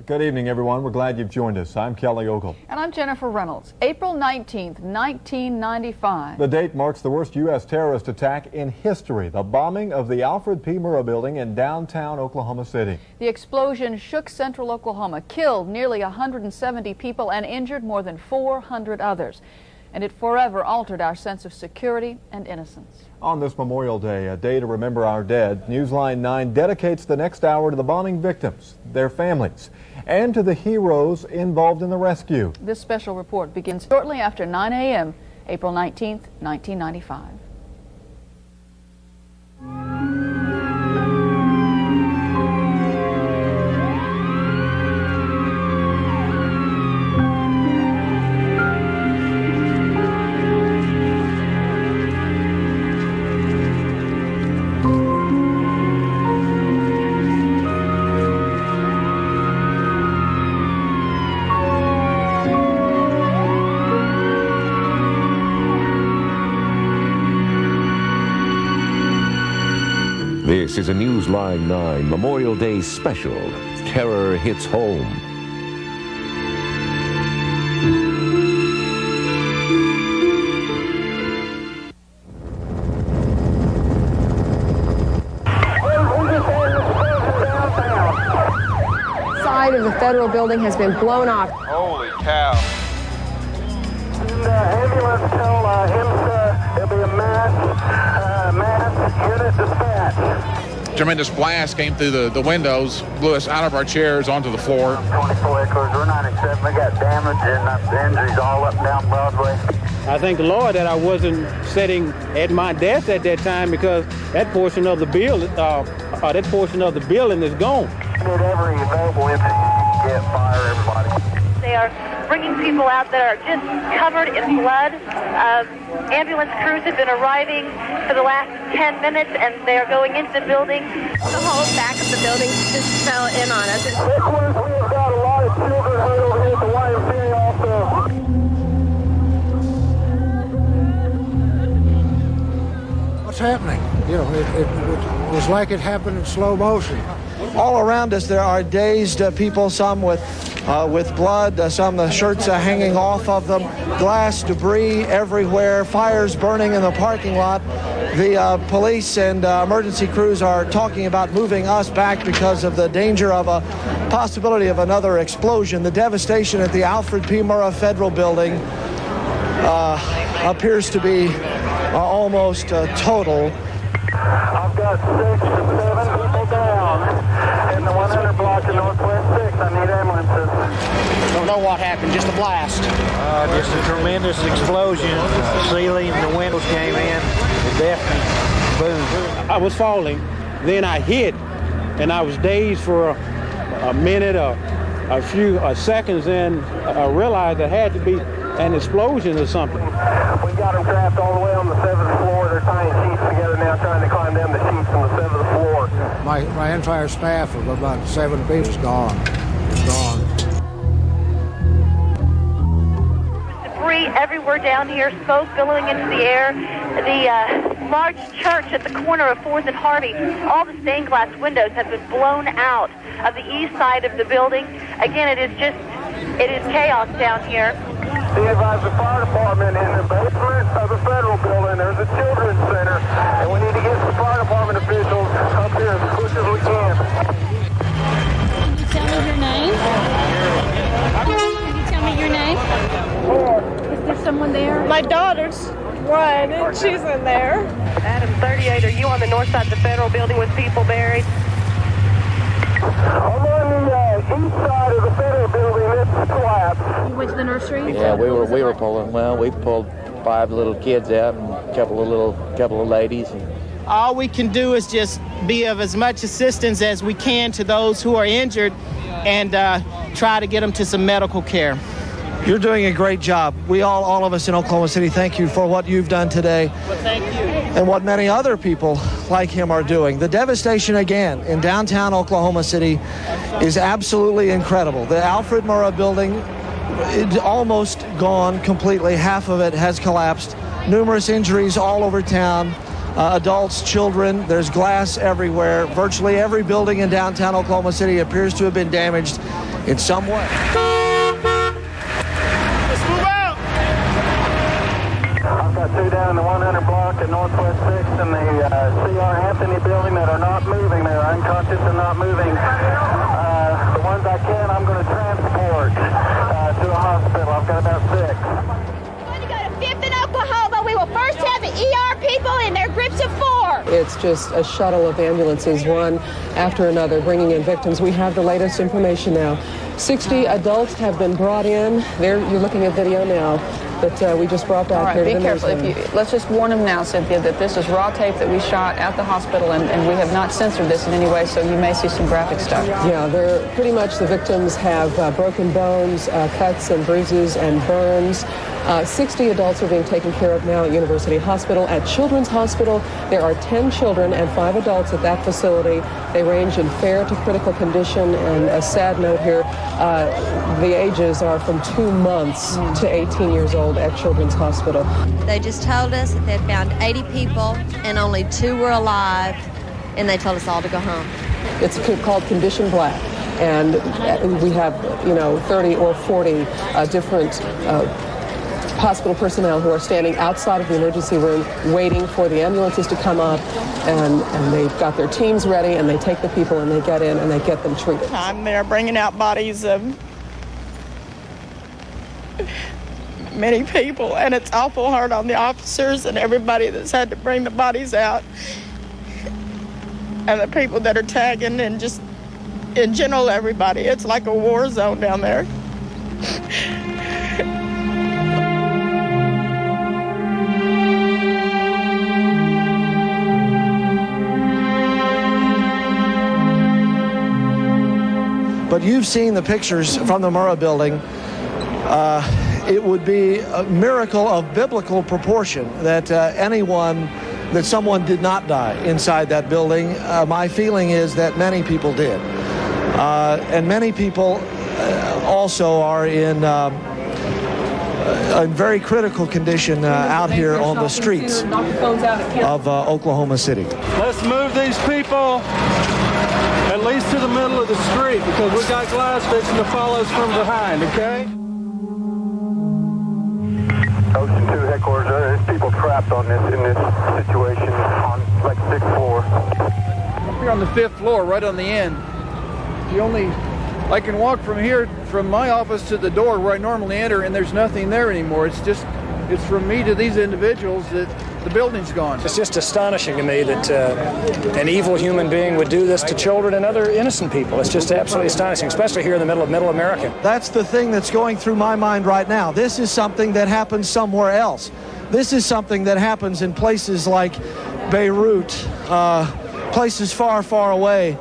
Good evening, everyone. We're glad you've joined us. I'm Kelly Ogle. And I'm Jennifer Reynolds. April 19th, 1995. The date marks the worst U.S. terrorist attack in history, the bombing of the Alfred P. Murrah Building in downtown Oklahoma City. The explosion shook central Oklahoma, killed nearly 170 people, and injured more than 400 others. And it forever altered our sense of security and innocence. On this Memorial Day, a day to remember our dead, Newsline 9 dedicates the next hour to the bombing victims, their families, and to the heroes involved in the rescue. This special report begins shortly after 9 a.m., April 19th, 1995. This is a Newsline 9 Memorial Day special. Terror hits home. Side of the Federal Building has been blown off. Holy cow. Ambulance tell him there'll be a mass unit dispatch. Tremendous blast came through the windows, blew us out of our chairs onto the floor. 24 acres, we're 97. We got damage and injuries all up and down Broadway. I thank the Lord that I wasn't sitting at my desk at that time, because that portion of the building is gone. Did every available information get fire everybody. They are bringing people out that are just covered in blood. Ambulance crews have been arriving for the last 10 minutes, and they are going into the building. The whole back of the building just fell in on us. We've got a lot of children hurt over here at the YMCA also. What's happening? You know, it was like it happened in slow motion. All around us there are dazed people, some with blood, some the shirts hanging off of them, glass, debris everywhere, fires burning in the parking lot. The police and emergency crews are talking about moving us back because of the danger of a possibility of another explosion. The devastation at the Alfred P. Murrah Federal Building appears to be almost total. I've got 6 to 7 people down in the 100 block of Northwest 6. I need ambulances. Don't know what happened, just a blast. Just a tremendous explosion. The ceiling, the windows came in. It definitely boom. I was falling, then I hit, and I was dazed for a minute or a few seconds, and I realized there had to be an explosion or something. We got them trapped all the way on the 7th floor. They're tying sheets together now, trying to climb down the sheets on the 7th floor. My entire staff of about 7 people is gone. It's gone. Debris everywhere down here, smoke billowing into the air. The large church at the corner of 4th and Harvey, all the stained glass windows have been blown out of the east side of the building. Again, it is chaos down here. Be advised, the fire department in the basement of the Federal Building, there's a children's center, and we need to get some fire department officials up here as quick as we can. Can you tell me your name? Can you tell me your name? Is there someone there? My daughter's one, and she's in there. Adam 38, are you on the north side of the Federal Building with people buried? I'm on the east side of the Federal Building. It's collapsed. You went to the nursery? Yeah, we were pulling. Well, we pulled 5 little kids out and a couple of ladies. All we can do is just be of as much assistance as we can to those who are injured, and try to get them to some medical care. You're doing a great job. We all of us in Oklahoma City, thank you for what you've done today. Well, thank you. And what many other people like him are doing. The devastation again in downtown Oklahoma City is absolutely incredible. The Alfred Murrah Building almost gone completely. Half of it has collapsed. Numerous injuries all over town. Adults, children, there's glass everywhere. Virtually every building in downtown Oklahoma City appears to have been damaged. in some way. Let's move out! I've got 2 down in the 100 block at Northwest 6th and the C.R. Anthony building that are not moving. They're unconscious and not moving. The ones I can, I'm going to transport to a hospital. I've got about 6. We're going to go to 5th in Oklahoma. We will first have the ER people in their groups of 4. It's just a shuttle of ambulances, one after another, bringing in victims. We have the latest information now. 60 adults have been brought in. There, you're looking at video now that we just brought back. All right, here. be careful. Let's just warn them now, Cynthia, that this is raw tape that we shot at the hospital, and we have not censored this in any way, so you may see some graphic stuff. Yeah, they're pretty much, the victims have broken bones, cuts and bruises and burns. 60 adults are being taken care of now at University Hospital. At Children's Hospital, there are 10 children and 5 adults at that facility. They range in fair to critical condition, and a sad note here, the ages are from 2 months to 18 years old at Children's Hospital. They just told us that they found 80 people and only 2 were alive, and they told us all to go home. It's called Condition Black, and we have, 30 or 40 different hospital personnel who are standing outside of the emergency room waiting for the ambulances to come up, and they've got their teams ready, and they take the people and they get in and they get them treated. I'm there bringing out bodies of many people, and it's awful hard on the officers and everybody that's had to bring the bodies out, and the people that are tagging, and just in general everybody. It's like a war zone down there. But you've seen the pictures from the Murrah Building. It would be a miracle of biblical proportion that someone did not die inside that building. My feeling is that many people did. And many people also are in very critical condition out here on the streets of Oklahoma City. Let's move these people at least to the middle of the street, because we got glass fixing to follow us from behind, okay? Ocean 2 headquarters, there's people trapped in this situation on like 6th floor. Up here on the 5th floor, right on the end. I can walk from here, from my office to the door where I normally enter, and there's nothing there anymore. It's from me to these individuals that the building's gone. It's just astonishing to me that an evil human being would do this to children and other innocent people. It's just absolutely astonishing, especially here in the middle of Middle America. That's the thing that's going through my mind right now. This is something that happens somewhere else. This is something that happens in places like Beirut, places far, far away,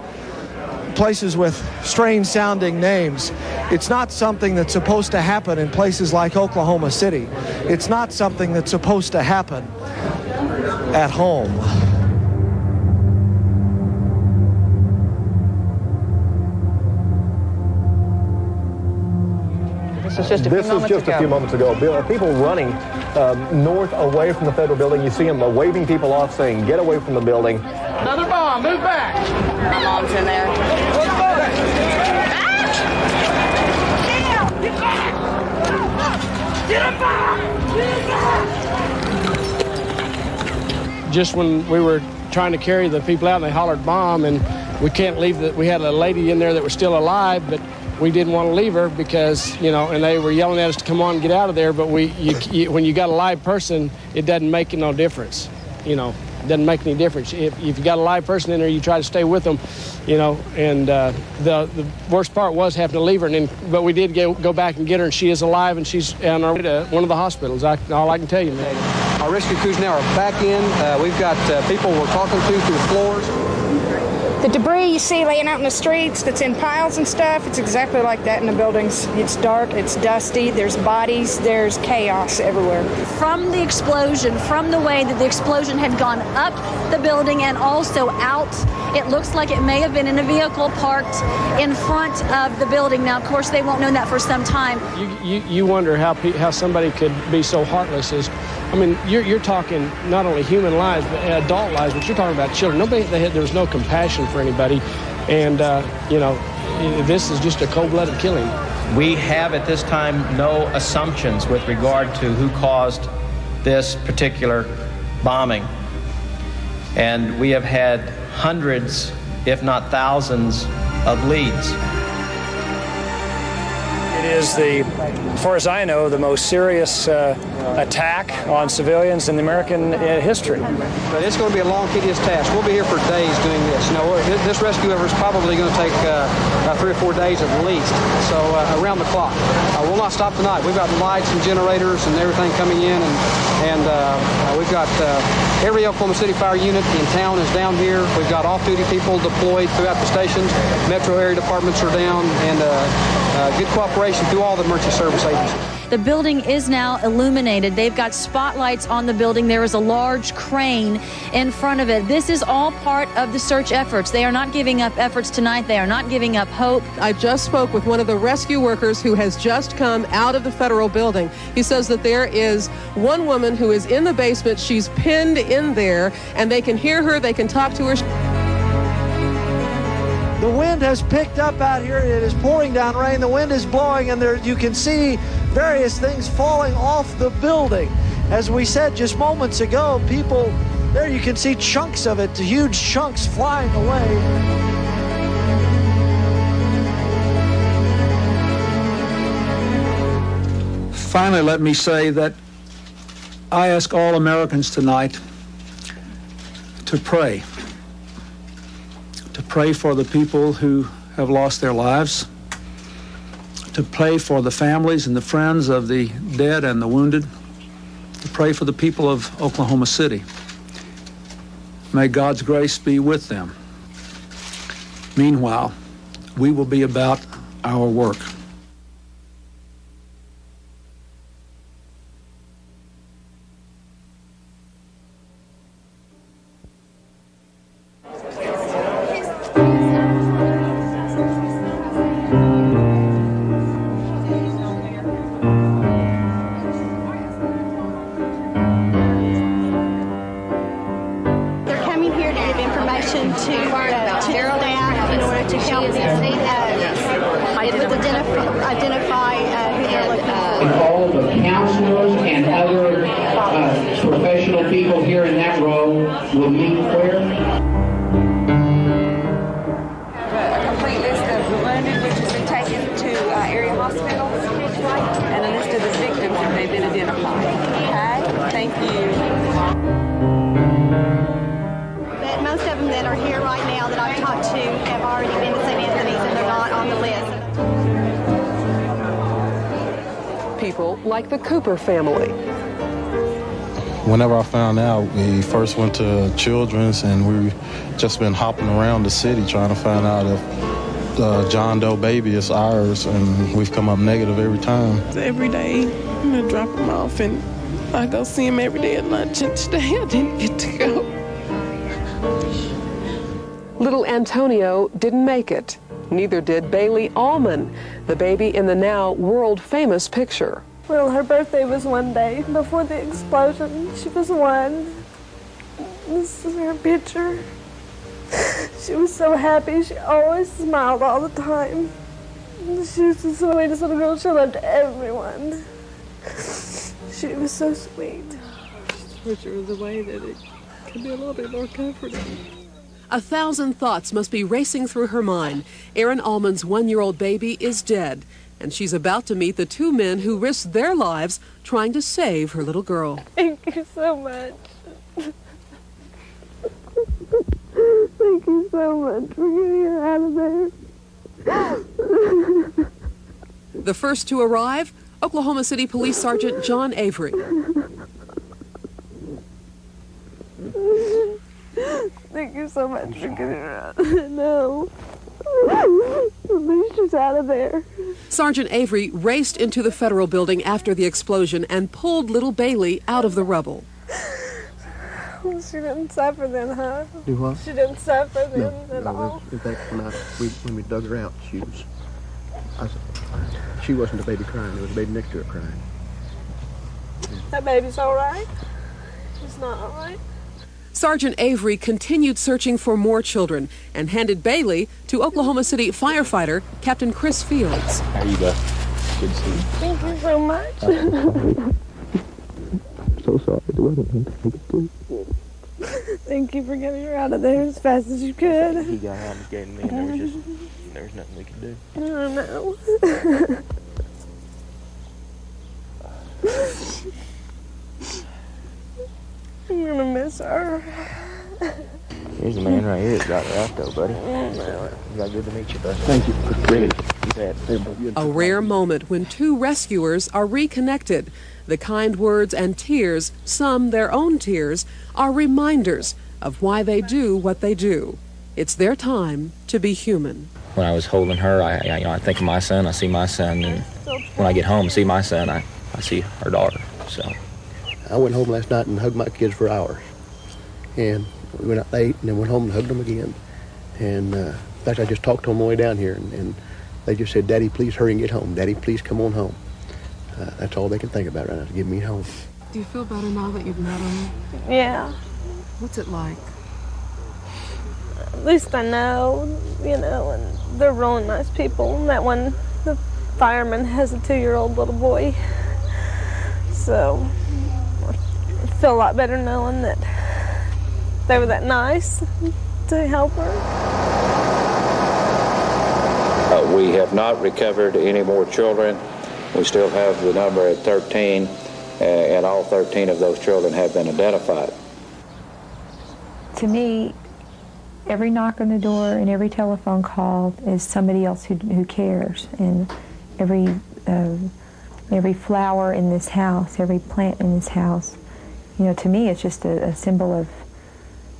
places with strange-sounding names. It's not something that's supposed to happen in places like Oklahoma City. It's not something that's supposed to happen at home. This is just a few moments ago. Bill, people running north away from the federal building. You see them waving people off, saying, "Get away from the building." Another bomb, move back. My mom's in there. Just when we were trying to carry the people out and they hollered bomb, and we can't leave we had a lady in there that was still alive, but we didn't want to leave her because, and they were yelling at us to come on and get out of there, but when you got a live person, it doesn't make no difference, It doesn't make any difference. If you got a live person in there, you try to stay with them, and the worst part was having to leave her, but we did go back and get her, and she is alive, and she's on our way to one of the hospitals. All I can tell you, man. Our rescue crews now are back in. We've got people we're talking to through the floors. The debris you see laying out in the streets that's in piles and stuff, it's exactly like that in the buildings. It's dark, it's dusty, there's bodies, there's chaos everywhere. From the explosion, from the way that the explosion had gone up the building and also out, it looks like it may have been in a vehicle parked in front of the building. Now, of course, they won't know that for some time. You wonder how somebody could be so heartless as, you're talking not only human lives, but adult lives, but you're talking about children. There was no compassion for anybody. And, this is just a cold-blooded killing. We have at this time no assumptions with regard to who caused this particular bombing. And we have had hundreds, if not thousands, of leads. It is, as far as I know, the most serious attack on civilians in the American history. But it's going to be a long, tedious task. We'll be here for days doing this. You know, this rescue effort is probably going to take about 3 or 4 days at least, so around the clock. We'll not stop tonight. We've got lights and generators and everything coming in, and we've got every Oklahoma City fire unit in town is down here. We've got off-duty people deployed throughout the stations. Metro area departments are down, and good cooperation through all the emergency service agencies. The building is now illuminated. They've got spotlights on the building. There is a large crane in front of it. This is all part of the search efforts. They are not giving up efforts tonight. They are not giving up hope. I just spoke with one of the rescue workers who has just come out of the federal building. He says that there is one woman who is in the basement. She's pinned in there, and they can hear her. They can talk to her. The wind has picked up out here. It is pouring down rain. The wind is blowing, and there you can see various things falling off the building. As we said just moments ago, people, there you can see chunks of it, huge chunks flying away. Finally, let me say that I ask all Americans tonight to pray. To pray for the people who have lost their lives, to pray for the families and the friends of the dead and the wounded, to pray for the people of Oklahoma City. May God's grace be with them. Meanwhile, we will be about our work. Like the Cooper family. Whenever I found out, we first went to Children's, and we've just been hopping around the city trying to find out if the John Doe baby is ours, and we've come up negative every time. Every day, I'm gonna drop him off, and I go see him every day at lunch, and today I didn't get to go. Little Antonio didn't make it. Neither did Bailey Allman, the baby in the now world-famous picture. Well, her birthday was one day before the explosion. She was 1. This is her picture. She was so happy. She always smiled all the time. She was the sweetest little girl. She loved everyone. She was so sweet. I wish there was a way that it could be a little bit more comforting. 1,000 thoughts must be racing through her mind. Erin Allman's 1-year-old baby is dead, and she's about to meet the 2 men who risked their lives trying to save her little girl. Thank you so much. Thank you so much for getting her out of there. The first to arrive, Oklahoma City Police Sergeant John Avery. Thank you so much for getting her out. No. At least she's out of there. Sergeant Avery raced into the federal building after the explosion and pulled little Bailey out of the rubble. Well, she didn't suffer then, huh? Do what? She didn't suffer then at all. In fact, when we dug her out, she wasn't a baby crying. There was a baby next to her crying. That baby's all right? She's not all right? Sergeant Avery continued searching for more children and handed Bailey to Oklahoma City firefighter Captain Chris Fields. How you go? Good to see you. Thank you so much. I'm so sorry. It wasn't meant to make it through. Thank you for getting her out of there as fast as you could. He got out and getting me, and there was nothing we could do. I don't know. I'm gonna miss her. Here's a man right here that got her out, though, buddy. You got good to meet you, buddy. Thank you for bringing it. A rare moment when two rescuers are reconnected. The kind words and tears, some their own tears, are reminders of why they do what they do. It's their time to be human. When I was holding her, I think of my son, I see my son, and when I get home and see my son, I see her daughter, so. I went home last night and hugged my kids for hours. And we went out late and then went home and hugged them again. And in fact, I just talked to them on the way down here, and they just said, "Daddy, please hurry and get home. Daddy, please come on home." That's all they can think about right now, to get me home. Do you feel better now that you've met them? Yeah. What's it like? At least I know, and they're really nice people. And that one, the fireman, has a 2-year-old little boy. So I feel a lot better knowing that they were that nice to help her. We have not recovered any more children. We still have the number at 13, and all 13 of those children have been identified. To me, every knock on the door and every telephone call is somebody else who cares, and every flower in this house, every plant in this house, to me it's just a symbol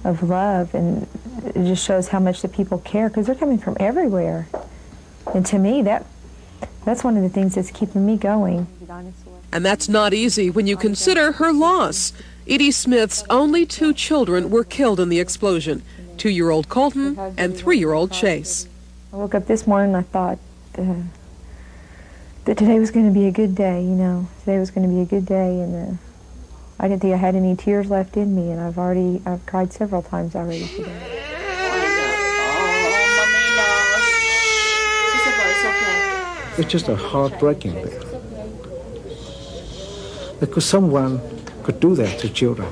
of love, and it just shows how much the people care, because they're coming from everywhere. And to me, that's one of the things that's keeping me going. And that's not easy when you consider her loss. Edie Smith's only 2 children were killed in the explosion, 2-year-old Colton and 3-year-old Chase. I woke up this morning and I thought that today was going to be a good day, Today was going to be a good day, and I didn't think I had any tears left in me, and I've cried several times already today. It's just a heartbreaking thing. Because someone could do that to children.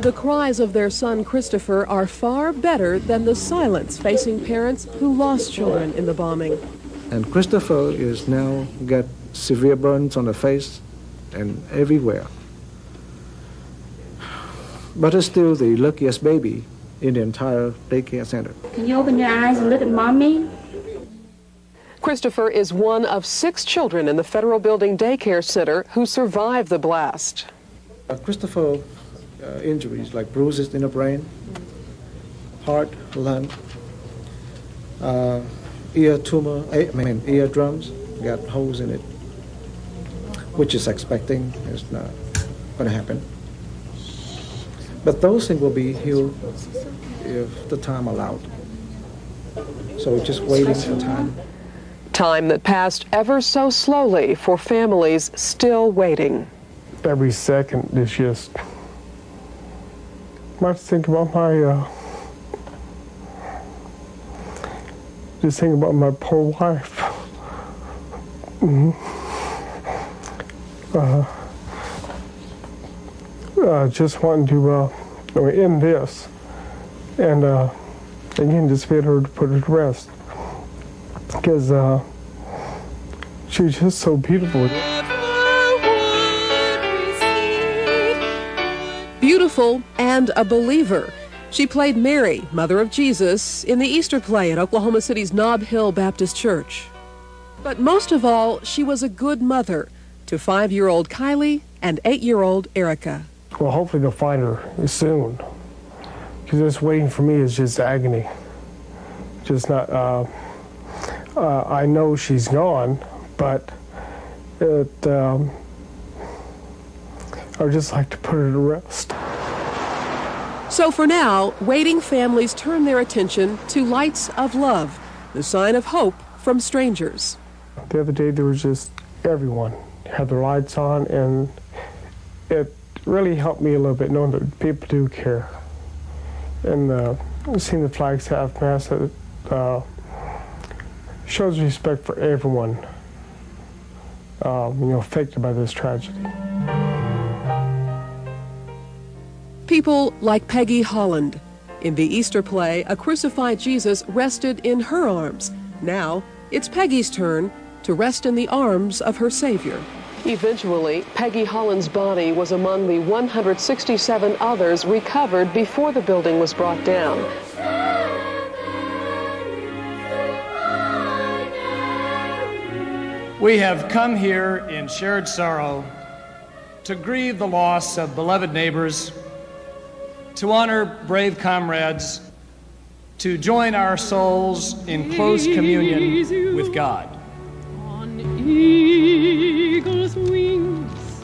The cries of their son Christopher are far better than the silence facing parents who lost children in the bombing. And Christopher is now got severe burns on the face and everywhere. But is still the luckiest baby in the entire daycare center. Can you open your eyes and look at Mommy? Christopher is one of 6 children in the Federal Building Daycare Center who survived the blast. Christopher injuries like bruises in the brain, heart, lung, ear tumor, eardrums, got holes in it, which is expecting, it's not going to happen. But those things will be healed if the time allowed. So we're just waiting for time. Time that passed ever so slowly for families still waiting. Every second is just, I have to think about my poor wife. Just wanting to end this, and again, just get her to put her to rest, because she was just so beautiful. Beautiful and a believer. She played Mary, Mother of Jesus, in the Easter play at Oklahoma City's Nob Hill Baptist Church. But most of all, she was a good mother to 5-year-old Kylie and 8-year-old Erica. Well, hopefully they'll find her soon, because just waiting for me is just agony. Just not, I know she's gone, but I would just like to put her to rest. So for now, waiting families turn their attention to lights of love, the sign of hope from strangers. The other day, there was just everyone had their lights on, and it really helped me a little bit knowing that people do care. and seeing the Flagstaff Mass shows respect for everyone, affected by this tragedy. People like Peggy Holland. In the Easter play, a crucified Jesus rested in her arms. Now, it's Peggy's turn to rest in the arms of her Savior. Eventually, Peggy Holland's body was among the 167 others recovered before the building was brought down. We have come here in shared sorrow to grieve the loss of beloved neighbors, to honor brave comrades, to join our souls in close communion with God. On eagle's wings,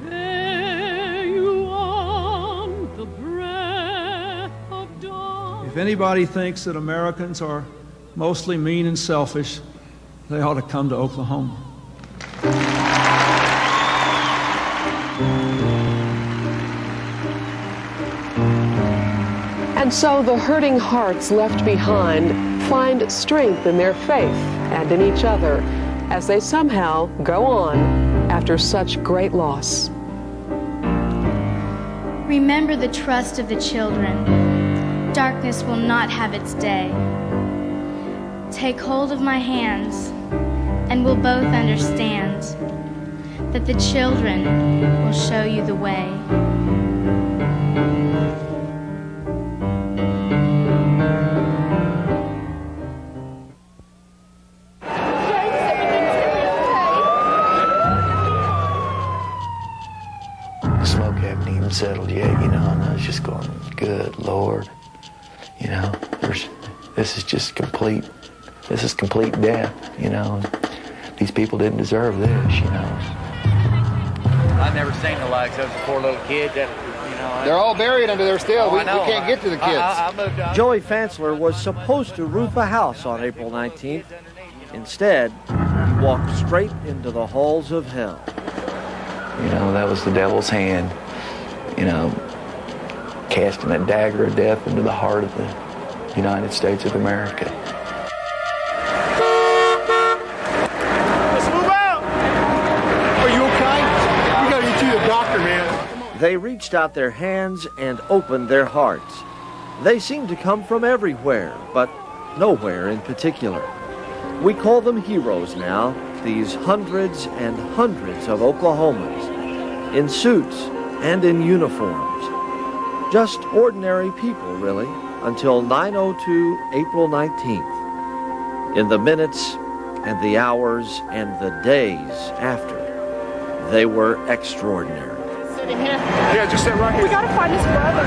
bear you on the breath of dawn. If anybody thinks that Americans are mostly mean and selfish, they ought to come to Oklahoma. And so the hurting hearts left behind find strength in their faith and in each other as they somehow go on after such great loss. Remember the trust of the children. Darkness will not have its day. Take hold of my hands, and we'll both understand that the children will show you the way. The smoke hadn't even settled yet, and I was just going, good Lord, this is just complete. This is complete death, These people didn't deserve this, I've never seen the likes of those poor little kids. They're all buried under there still. We can't get to the kids. Joey Fansler was supposed to roof a house on April 19th. Instead, he walked straight into the halls of hell. That was the devil's hand, casting a dagger of death into the heart of the United States of America. They reached out their hands and opened their hearts. They seemed to come from everywhere, but nowhere in particular. We call them heroes now, these hundreds and hundreds of Oklahomans, in suits and in uniforms. Just ordinary people, really, until 9:02 April 19th. In the minutes and the hours and the days after, they were extraordinary. Sitting here. Yeah, just sit right here. We gotta find his brother.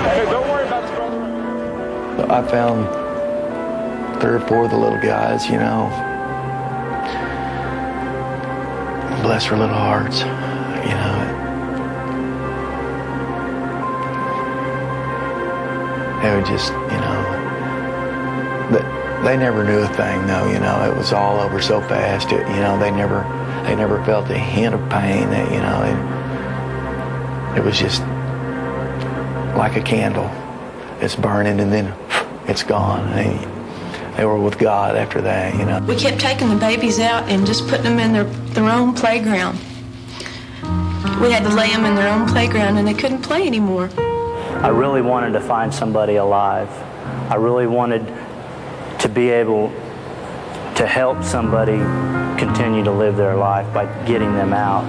Hey, don't worry about his brother. I found 3 or 4 of the little guys, Bless their little hearts, They would just, they never knew a thing, though, It was all over so fast. They never felt a hint of pain. It was just like a candle. It's burning and then it's gone. They were with God after that, We kept taking the babies out and just putting them in their own playground. We had to lay them in their own playground and they couldn't play anymore. I really wanted to find somebody alive. I really wanted to be able to help somebody continue to live their life by getting them out.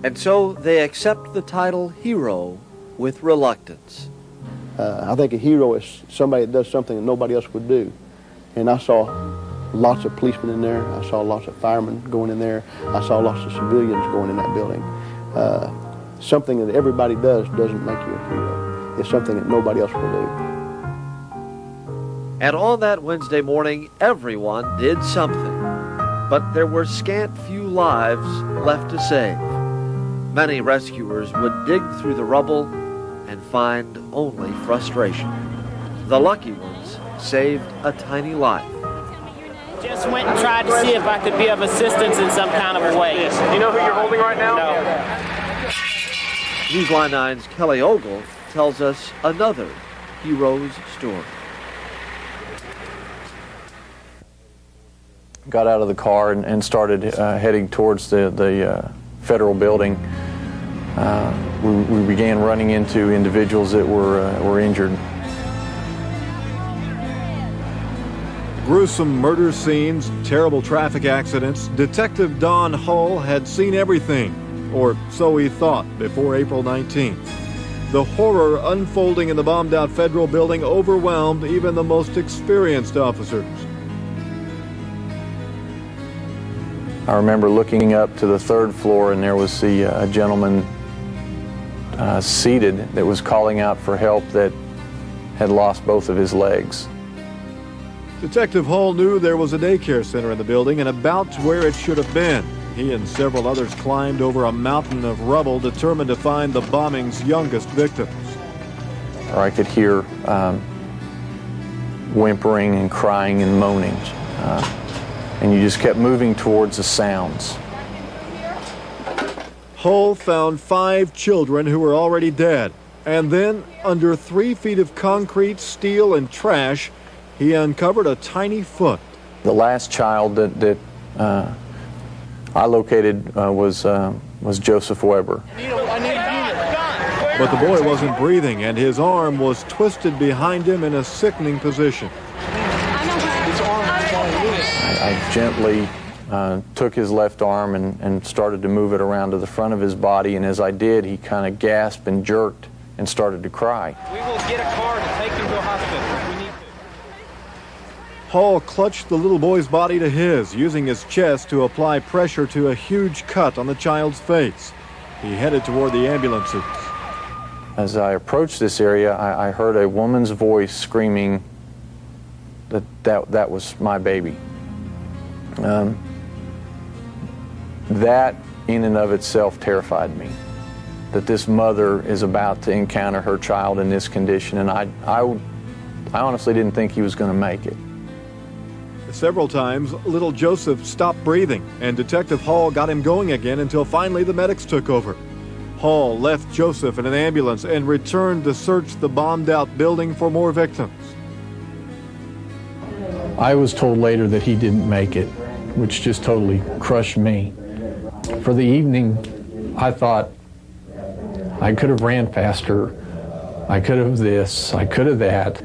And so they accept the title hero with reluctance. I think a hero is somebody that does something that nobody else would do. And I saw lots of policemen in there. I saw lots of firemen going in there. I saw lots of civilians going in that building. Something that everybody does doesn't make you a hero. It's something that nobody else will do. And on that Wednesday morning, everyone did something. But there were scant few lives left to save. Many rescuers would dig through the rubble and find only frustration. The lucky ones saved a tiny life. Just went and tried to see if I could be of assistance in some kind of a way. You know who you're holding right now? No. Newsline 9's Kelly Ogle tells us another hero's story. Got out of the car and started heading towards the Federal Building. We began running into individuals that were injured. Gruesome murder scenes, terrible traffic accidents. Detective Don Hull had seen everything, or so he thought, before April 19th. The horror unfolding in the bombed-out Federal Building overwhelmed even the most experienced officers. I remember looking up to the third floor, and there was a gentleman seated that was calling out for help that had lost both of his legs. Detective Hull knew there was a daycare center in the building and about where it should have been. He and several others climbed over a mountain of rubble, determined to find the bombing's youngest victims. I could hear whimpering and crying and moaning. And you just kept moving towards the sounds. Hull found 5 children who were already dead. And then, under 3 feet of concrete, steel, and trash, he uncovered a tiny foot. The last child that I located was Joseph Weber. But the boy wasn't breathing, and his arm was twisted behind him in a sickening position. I gently took his left arm and started to move it around to the front of his body, and as I did, he kind of gasped and jerked and started to cry. We will get a car to take him to a hospital if we need to. Hull clutched the little boy's body to his, using his chest to apply pressure to a huge cut on the child's face. He headed toward the ambulances. As I approached this area, I heard a woman's voice screaming that was my baby. That in and of itself terrified me, that this mother is about to encounter her child in this condition, and I honestly didn't think he was going to make it. Several times, little Joseph stopped breathing, and Detective Hull got him going again until finally the medics took over. Hull left Joseph in an ambulance and returned to search the bombed-out building for more victims. I was told later that he didn't make it, which just totally crushed me. For the evening, I thought I could have ran faster, I could have this, I could have that,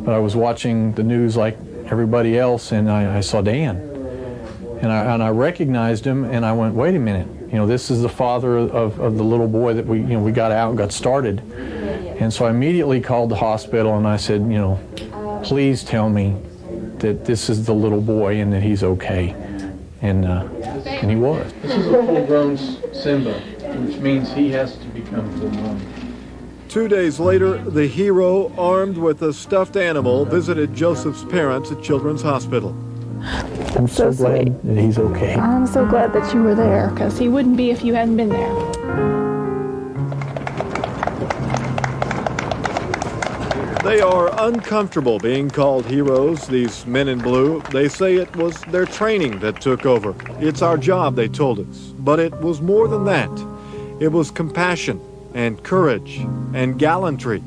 but I was watching the news like everybody else, and I saw Dan. And I recognized him, and I went, wait a minute, this is the father of the little boy that we got out and got started. And so I immediately called the hospital, and I said, please tell me that this is the little boy and that he's okay. And he was. This is a full-grown Simba, which means he has to become full-grown. 2 days later, the hero, armed with a stuffed animal, visited Joseph's parents at Children's Hospital. I'm so glad that he's okay. I'm so glad that you were there, because he wouldn't be if you hadn't been there. They are uncomfortable being called heroes, these men in blue. They say it was their training that took over. It's our job, they told us. But it was more than that. It was compassion and courage and gallantry.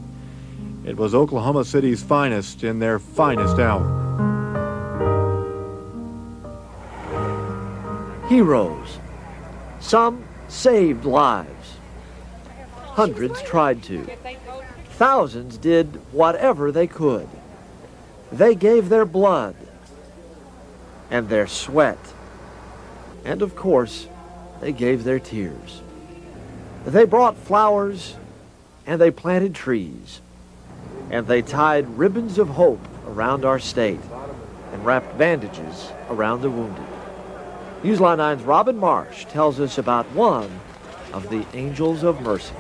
It was Oklahoma City's finest in their finest hour. Heroes. Some saved lives. Hundreds tried to. Thousands did whatever they could. They gave their blood and their sweat. And of course, they gave their tears. They brought flowers and they planted trees. And they tied ribbons of hope around our state and wrapped bandages around the wounded. Newsline 9's Robin Marsh tells us about one of the Angels of Mercy.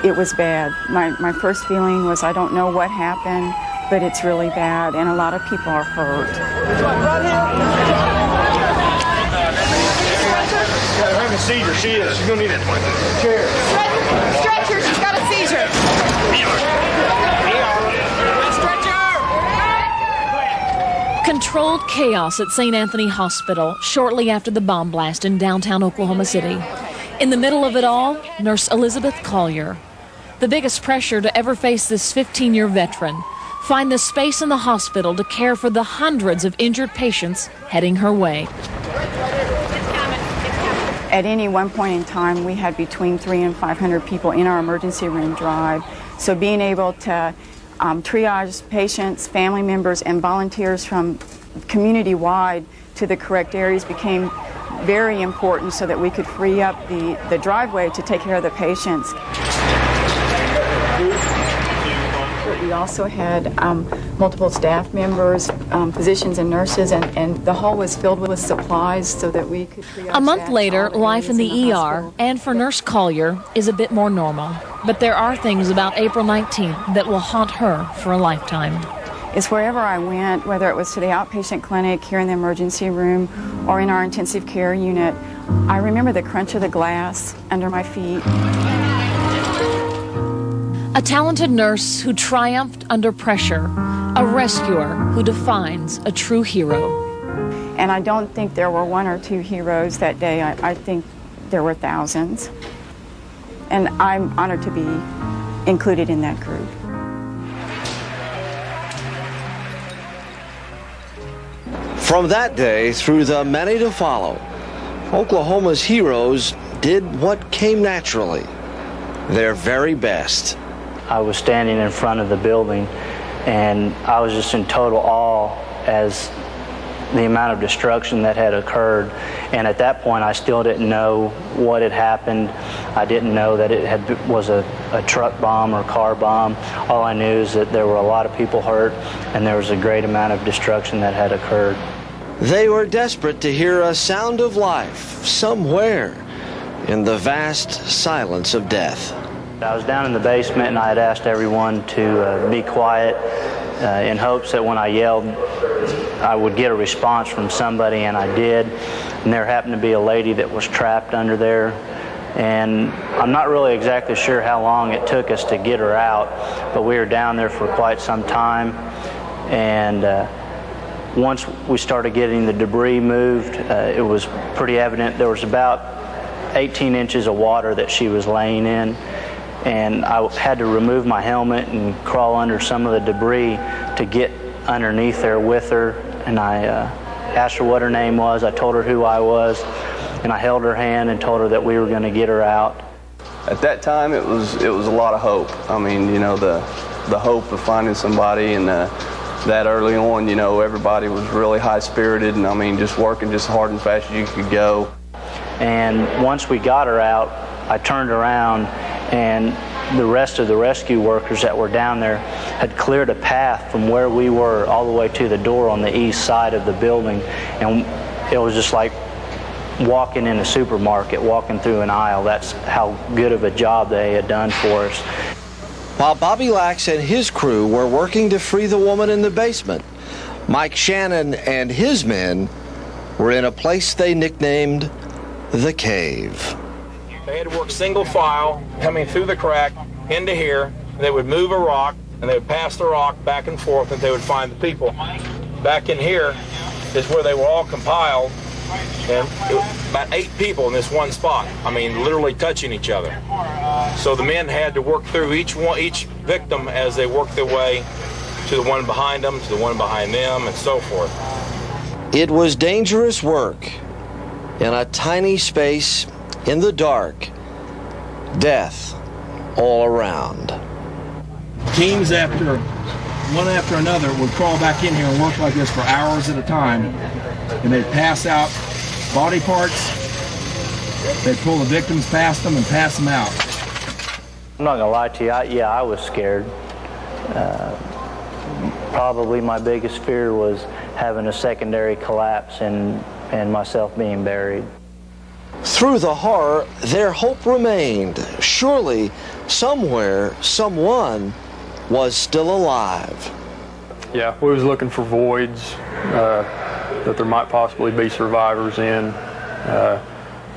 It was bad. My first feeling was I don't know what happened, but it's really bad, and a lot of people are hurt. She's having a seizure. She is. She's going to need a chair. Stretcher. She's got a seizure. Controlled chaos at St. Anthony Hospital shortly after the bomb blast in downtown Oklahoma City. In the middle of it all, Nurse Elizabeth Collier. The biggest pressure to ever face this 15-year veteran. Find the space in the hospital to care for the hundreds of injured patients heading her way. At any one point in time, we had between 300 and 500 people in our emergency room drive. So being able to triage patients, family members, and volunteers from community-wide to the correct areas became very important so that we could free up the driveway to take care of the patients. We also had multiple staff members, physicians and nurses, and the hall was filled with supplies so that we could triage. A month later, life in the ER, and for Nurse Collier, is a bit more normal. But there are things about April 19th that will haunt her for a lifetime. It's wherever I went, whether it was to the outpatient clinic, here in the emergency room, or in our intensive care unit, I remember the crunch of the glass under my feet. A talented nurse who triumphed under pressure, a rescuer who defines a true hero. And I don't think there were one or two heroes that day. I think there were thousands. And I'm honored to be included in that group. From that day through the many to follow, Oklahoma's heroes did what came naturally, their very best. I was standing in front of the building, and I was just in total awe as the amount of destruction that had occurred. And at that point, I still didn't know what had happened. I didn't know that it was a truck bomb or car bomb. All I knew is that there were a lot of people hurt, and there was a great amount of destruction that had occurred. They were desperate to hear a sound of life somewhere in the vast silence of death. I was down in the basement, and I had asked everyone to be quiet in hopes that when I yelled, I would get a response from somebody, and I did. And there happened to be a lady that was trapped under there. And I'm not really exactly sure how long it took us to get her out, but we were down there for quite some time. And once we started getting the debris moved, it was pretty evident there was about 18 inches of water that she was laying in. And I had to remove my helmet and crawl under some of the debris to get underneath there with her. And I asked her what her name was. I told her who I was, and I held her hand and told her that we were going to get her out. At that time, it was a lot of hope. I mean, you know, the hope of finding somebody, and that early on, you know, everybody was really high-spirited, and I mean, just working just hard and fast as you could go. And once we got her out, I turned around, and the rest of the rescue workers that were down there had cleared a path from where we were all the way to the door on the east side of the building. And it was just like walking in a supermarket, walking through an aisle. That's how good of a job they had done for us. While Bobby Lax and his crew were working to free the woman in the basement, Mike Shannon and his men were in a place they nicknamed the Cave. They had to work single file, coming through the crack into here. They would move a rock, and they would pass the rock back and forth, and they would find the people. Back in here is where they were all compiled, and it was about 8 people in this one spot. I mean, literally touching each other. So the men had to work through each victim as they worked their way to the one behind them, to the one behind them, and so forth. It was dangerous work in a tiny space in the dark, death all around. Teams one after another would crawl back in here and work like this for hours at a time, and they'd pass out body parts, they'd pull the victims past them and pass them out. I'm not gonna lie to you, I was scared. Probably my biggest fear was having a secondary collapse and myself being buried. Through the horror, their hope remained. Surely, somewhere, someone was still alive. Yeah, we was looking for voids that there might possibly be survivors in. The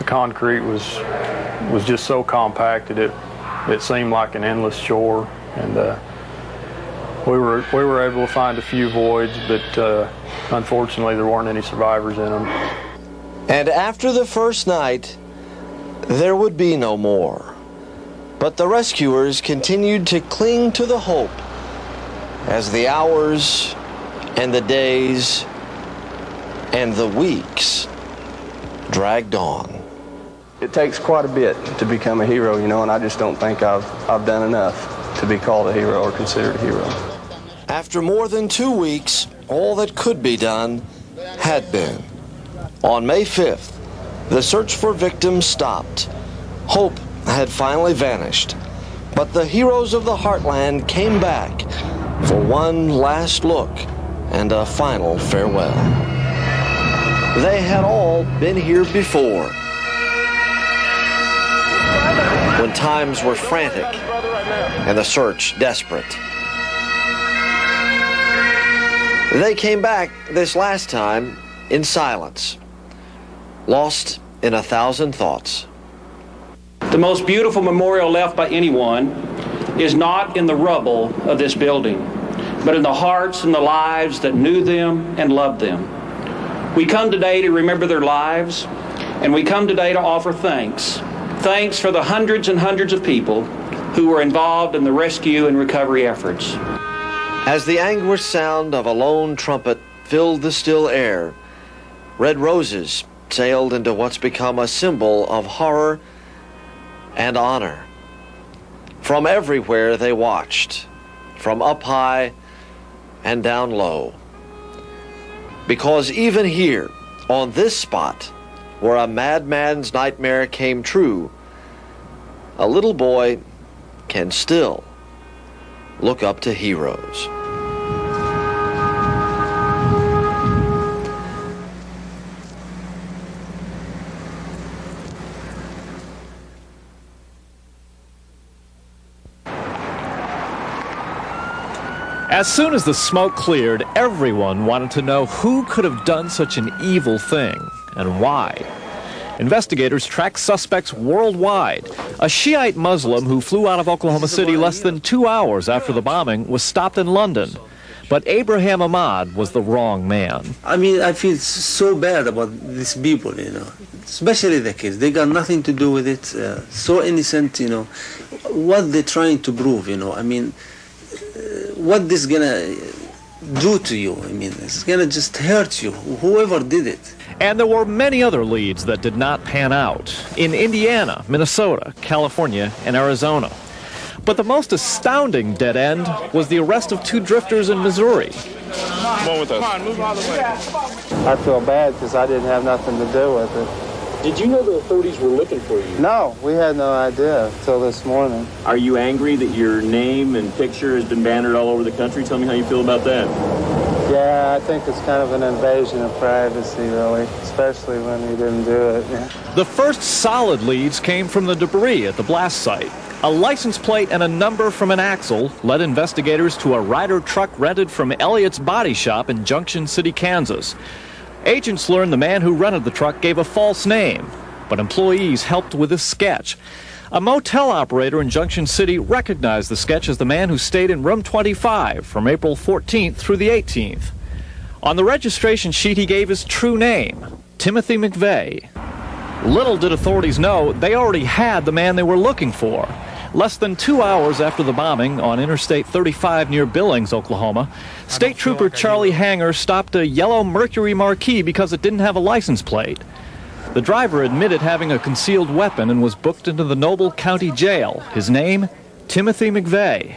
concrete was just so compacted, it seemed like an endless shore. And We were able to find a few voids, but unfortunately there weren't any survivors in them. And after the first night, there would be no more. But the rescuers continued to cling to the hope as the hours and the days and the weeks dragged on. It takes quite a bit to become a hero, you know, and I just don't think I've done enough to be called a hero or considered a hero. After more than 2 weeks, all that could be done had been. On May 5th, the search for victims stopped. Hope had finally vanished, but the heroes of the Heartland came back for one last look and a final farewell. They had all been here before, when times were frantic and the search desperate. They came back this last time in silence, lost in 1,000 thoughts. The most beautiful memorial left by anyone is not in the rubble of this building, but in the hearts and the lives that knew them and loved them. We come today to remember their lives, and we come today to offer thanks. Thanks for the hundreds and hundreds of people who were involved in the rescue and recovery efforts. As the anguished sound of a lone trumpet filled the still air, red roses sailed into what's become a symbol of horror and honor. From everywhere they watched, from up high and down low. Because even here, on this spot, where a madman's nightmare came true, a little boy can still look up to heroes. As soon as the smoke cleared, everyone wanted to know who could have done such an evil thing and why. Investigators tracked suspects worldwide. A Shiite Muslim who flew out of Oklahoma City less than 2 hours after the bombing was stopped in London. But Abraham Ahmad was the wrong man. I mean, I feel so bad about these people, you know, especially the kids. They got nothing to do with it, so innocent, you know. What they're trying to prove, you know, I mean, what this gonna do to you? I mean, it's gonna just hurt you, whoever did it. And there were many other leads that did not pan out in Indiana, Minnesota, California, and Arizona. But the most astounding dead end was the arrest of 2 drifters in Missouri. Come on with us. Come on, move out of the way. I feel bad because I didn't have nothing to do with it. Did you know the authorities were looking for you? No, we had no idea until this morning. Are you angry that your name and picture has been bannered all over the country? Tell me how you feel about that. Yeah, I think it's kind of an invasion of privacy, really, especially when we didn't do it. The first solid leads came from the debris at the blast site. A license plate and a number from an axle led investigators to a Ryder truck rented from Elliott's Body Shop in Junction City, Kansas. Agents learned the man who rented the truck gave a false name, but employees helped with his sketch. A motel operator in Junction City recognized the sketch as the man who stayed in room 25 from April 14th through the 18th. On the registration sheet, he gave his true name, Timothy McVeigh. Little did authorities know they already had the man they were looking for. Less than 2 hours after the bombing on Interstate 35 near Billings, Oklahoma, State Trooper Charlie Hanger stopped a yellow Mercury Marquis because it didn't have a license plate. The driver admitted having a concealed weapon and was booked into the Noble County Jail. His name, Timothy McVeigh.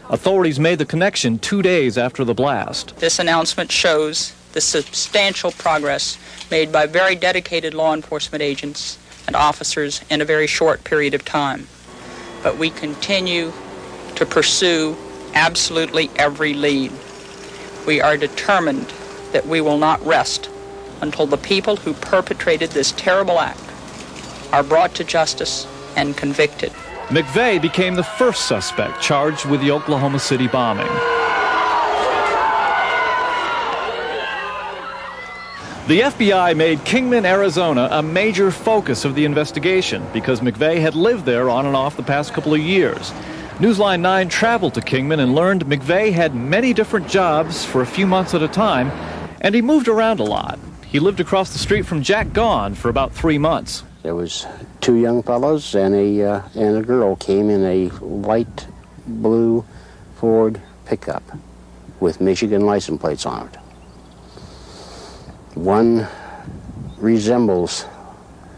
Authorities made the connection 2 days after the blast. This announcement shows the substantial progress made by very dedicated law enforcement agents and officers in a very short period of time. But we continue to pursue absolutely every lead. We are determined that we will not rest until the people who perpetrated this terrible act are brought to justice and convicted. McVeigh became the first suspect charged with the Oklahoma City bombing. The FBI made Kingman, Arizona a major focus of the investigation because McVeigh had lived there on and off the past couple of years. Newsline 9 traveled to Kingman and learned McVeigh had many different jobs for a few months at a time, and he moved around a lot. He lived across the street from Jack Gaughan for about 3 months. There was 2 young fellows and a girl came in a light blue Ford pickup with Michigan license plates on it. One resembles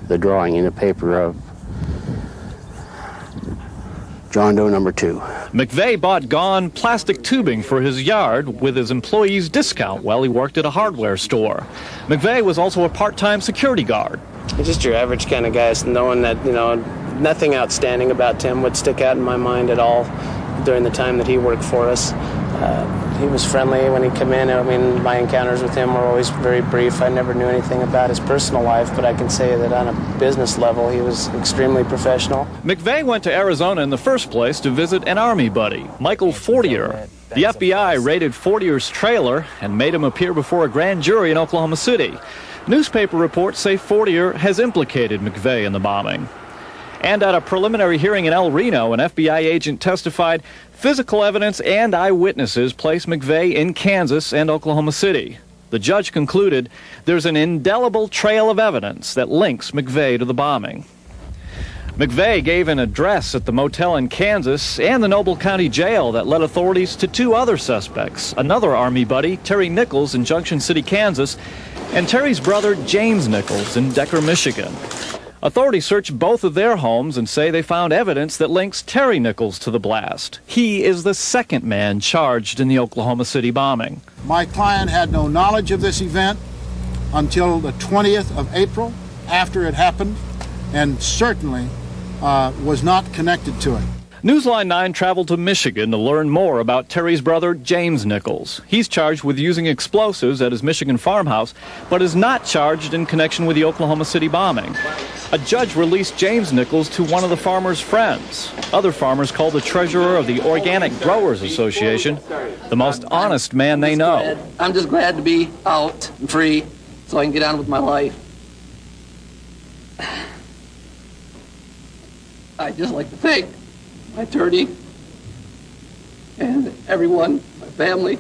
the drawing in the paper of John Doe number 2. McVeigh bought Gaughan plastic tubing for his yard with his employees' discount while he worked at a hardware store. McVeigh was also a part-time security guard. He's just your average kind of guy, knowing that, nothing outstanding about Tim would stick out in my mind at all during the time that he worked for us. He was friendly when he'd come in. I mean, my encounters with him were always very brief. I never knew anything about his personal life, but I can say that on a business level, he was extremely professional. McVeigh went to Arizona in the first place to visit an Army buddy, Michael Fortier. The FBI raided Fortier's trailer and made him appear before a grand jury in Oklahoma City. Newspaper reports say Fortier has implicated McVeigh in the bombing. And at a preliminary hearing in El Reno, an FBI agent testified physical evidence and eyewitnesses place McVeigh in Kansas and Oklahoma City. The judge concluded there's an indelible trail of evidence that links McVeigh to the bombing. McVeigh gave an address at the motel in Kansas and the Noble County Jail that led authorities to 2 other suspects, another Army buddy, Terry Nichols in Junction City, Kansas, and Terry's brother, James Nichols, in Decker, Michigan. Authorities searched both of their homes and say they found evidence that links Terry Nichols to the blast. He is the second man charged in the Oklahoma City bombing. My client had no knowledge of this event until the 20th of April, after it happened, and certainly was not connected to it. Newsline 9 traveled to Michigan to learn more about Terry's brother, James Nichols. He's charged with using explosives at his Michigan farmhouse, but is not charged in connection with the Oklahoma City bombing. A judge released James Nichols to one of the farmer's friends. Other farmers called the treasurer of the Organic Growers Association the most honest man they know. I'm just glad to be out and free so I can get on with my life. I'd just like to thank my attorney and everyone, my family,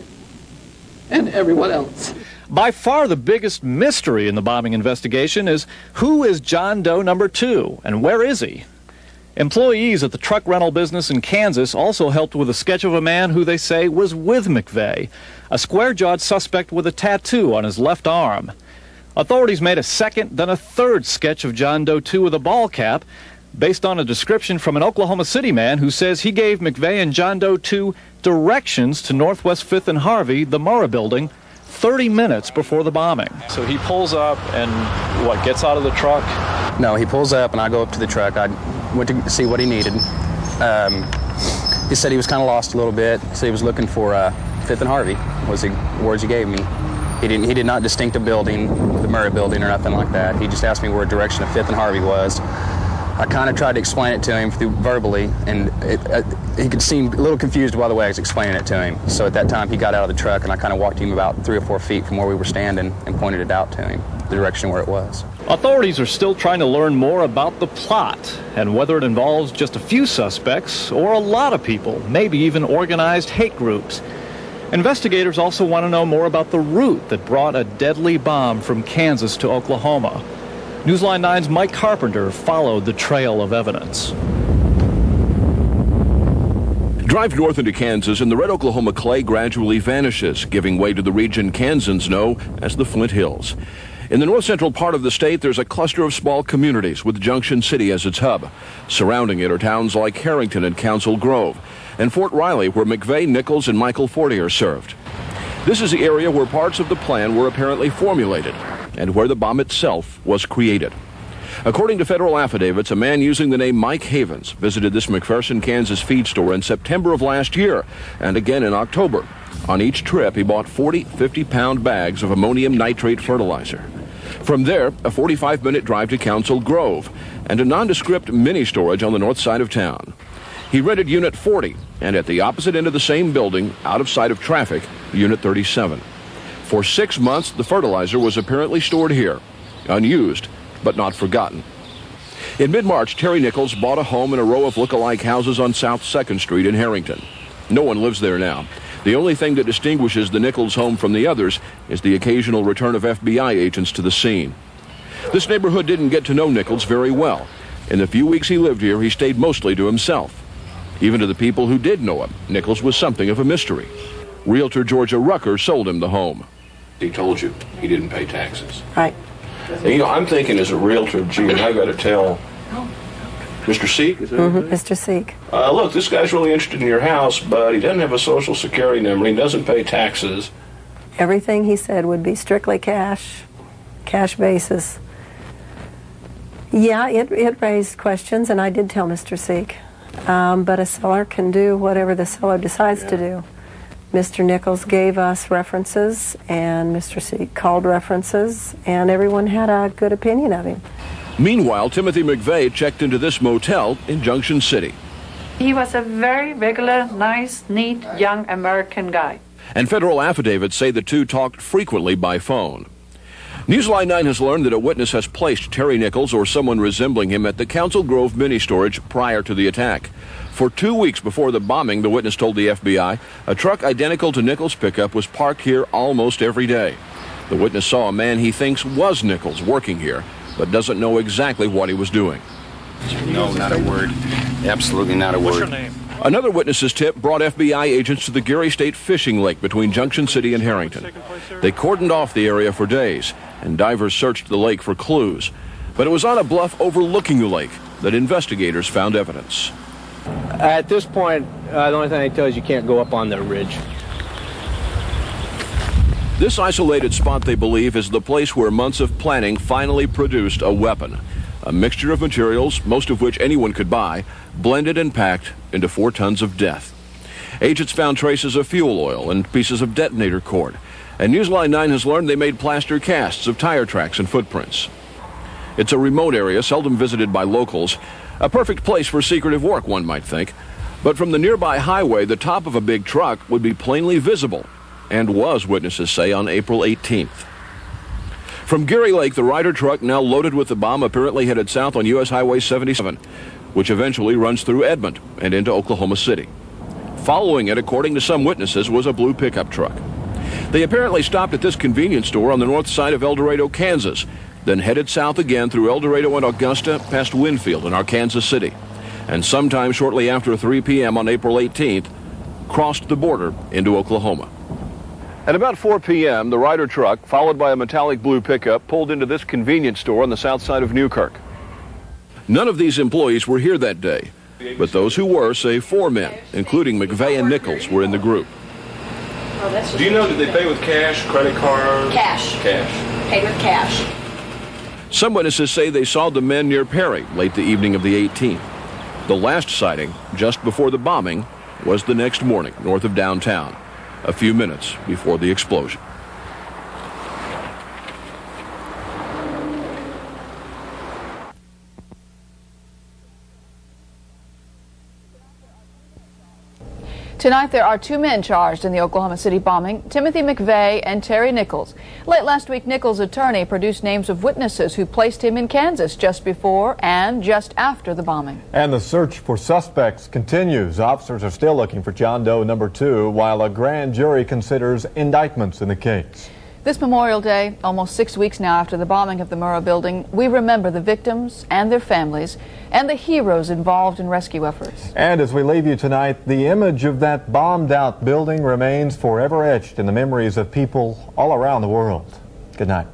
and everyone else. By far the biggest mystery in the bombing investigation is who is John Doe number 2 and where is he? Employees at the truck rental business in Kansas also helped with a sketch of a man who they say was with McVeigh, a square-jawed suspect with a tattoo on his left arm. Authorities made a second, then a third sketch of John Doe 2 with a ball cap, based on a description from an Oklahoma City man who says he gave McVeigh and John Doe 2 directions to Northwest 5th and Harvey, the Murrah Building, 30 minutes before the bombing. So he pulls up and, gets out of the truck? No, he pulls up and I go up to the truck. I went to see what he needed. He said he was kind of lost a little bit, so he was looking for 5th and Harvey, was the words he gave me. He did not distinct a building, the Murrah Building or nothing like that. He just asked me where direction of 5th and Harvey was. I kind of tried to explain it to him verbally, and he could seem a little confused by the way I was explaining it to him. So at that time, he got out of the truck, and I kind of walked him about 3 or 4 feet from where we were standing and pointed it out to him, the direction where it was. Authorities are still trying to learn more about the plot and whether it involves just a few suspects or a lot of people, maybe even organized hate groups. Investigators also want to know more about the route that brought a deadly bomb from Kansas to Oklahoma. Newsline 9's Mike Carpenter followed the trail of evidence. Drive north into Kansas and the red Oklahoma clay gradually vanishes, giving way to the region Kansans know as the Flint Hills. In the north-central part of the state, there's a cluster of small communities with Junction City as its hub. Surrounding it are towns like Harrington and Council Grove, and Fort Riley, where McVeigh, Nichols, and Michael Fortier served. This is the area where parts of the plan were apparently formulated and where the bomb itself was created. According to federal affidavits, a man using the name Mike Havens visited this McPherson, Kansas feed store in September of last year and again in October. On each trip, he bought 40 50-pound bags of ammonium nitrate fertilizer. From there, a 45-minute drive to Council Grove and a nondescript mini-storage on the north side of town. He rented Unit 40, and at the opposite end of the same building, out of sight of traffic, Unit 37. For 6 months, the fertilizer was apparently stored here, unused, but not forgotten. In mid-March, Terry Nichols bought a home in a row of look-alike houses on South 2nd Street in Harrington. No one lives there now. The only thing that distinguishes the Nichols home from the others is the occasional return of FBI agents to the scene. This neighborhood didn't get to know Nichols very well. In the few weeks he lived here, he stayed mostly to himself. Even to the people who did know him, Nichols was something of a mystery. Realtor Georgia Rucker sold him the home. He told you he didn't pay taxes. Right. And, I'm thinking as a realtor, gee, I got to tell Mr. Seek, is that Mr. Seek. look, this guy's really interested in your house, but he doesn't have a social security number. He doesn't pay taxes. Everything he said would be strictly cash basis. Yeah, it raised questions, and I did tell Mr. Seek. But a seller can do whatever the seller decides to do. Mr. Nichols gave us references, and Mr. Seek called references, and everyone had a good opinion of him. Meanwhile, Timothy McVeigh checked into this motel in Junction City. He was a very regular, nice, neat, young American guy. And federal affidavits say the two talked frequently by phone. Newsline 9 has learned that a witness has placed Terry Nichols or someone resembling him at the Council Grove mini storage prior to the attack. For 2 weeks before the bombing, the witness told the FBI, a truck identical to Nichols' pickup was parked here almost every day. The witness saw a man he thinks was Nichols working here, but doesn't know exactly what he was doing. No, not a word. Absolutely not a word. What's your name? Another witness's tip brought FBI agents to the Geary State Fishing Lake between Junction City and Harrington. They cordoned off the area for days, and divers searched the lake for clues. But it was on a bluff overlooking the lake that investigators found evidence. At this point, the only thing I tell you is you can't go up on the ridge. This isolated spot, they believe, is the place where months of planning finally produced a weapon. A mixture of materials, most of which anyone could buy, blended and packed into 4 tons of death. Agents found traces of fuel oil and pieces of detonator cord. And Newsline 9 has learned they made plaster casts of tire tracks and footprints. It's a remote area, seldom visited by locals. A perfect place for secretive work, one might think. But from the nearby highway, the top of a big truck would be plainly visible, and was, witnesses say, on April 18th. From Geary Lake, the Ryder truck, now loaded with the bomb, apparently headed south on U.S. Highway 77, which eventually runs through Edmond and into Oklahoma City. Following it, according to some witnesses, was a blue pickup truck. They apparently stopped at this convenience store on the north side of El Dorado, Kansas, then headed south again through El Dorado and Augusta, past Winfield and Arkansas City, and sometime shortly after 3 p.m. on April 18th, crossed the border into Oklahoma. At about 4 p.m., the Ryder truck, followed by a metallic blue pickup, pulled into this convenience store on the south side of Newkirk. None of these employees were here that day, but those who were say 4 men, including McVeigh and Nichols, were in the group. Do you know, did they pay with cash, credit card? Cash. Cash. Paid with cash. Some witnesses say they saw the men near Perry late the evening of the 18th. The last sighting, just before the bombing, was the next morning, north of downtown, a few minutes before the explosion. Tonight, there are 2 men charged in the Oklahoma City bombing, Timothy McVeigh and Terry Nichols. Late last week, Nichols' attorney produced names of witnesses who placed him in Kansas just before and just after the bombing. And the search for suspects continues. Officers are still looking for John Doe number 2, while a grand jury considers indictments in the case. This Memorial Day, almost 6 weeks now after the bombing of the Murrah Building, we remember the victims and their families and the heroes involved in rescue efforts. And as we leave you tonight, the image of that bombed-out building remains forever etched in the memories of people all around the world. Good night.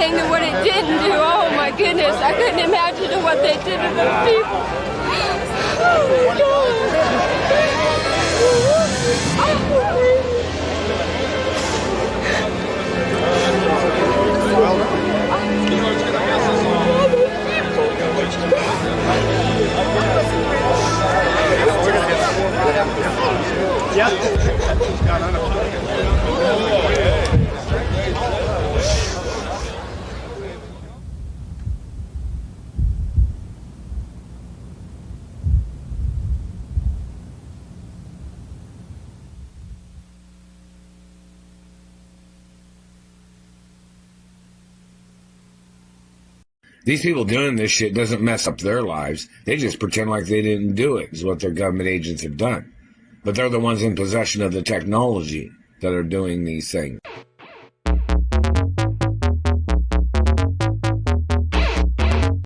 anything to what it didn't do. Oh my goodness, I couldn't imagine what they did to those people. Oh my These people doing this shit doesn't mess up their lives. They just pretend like they didn't do it, is what their government agents have done. But they're the ones in possession of the technology that are doing these things.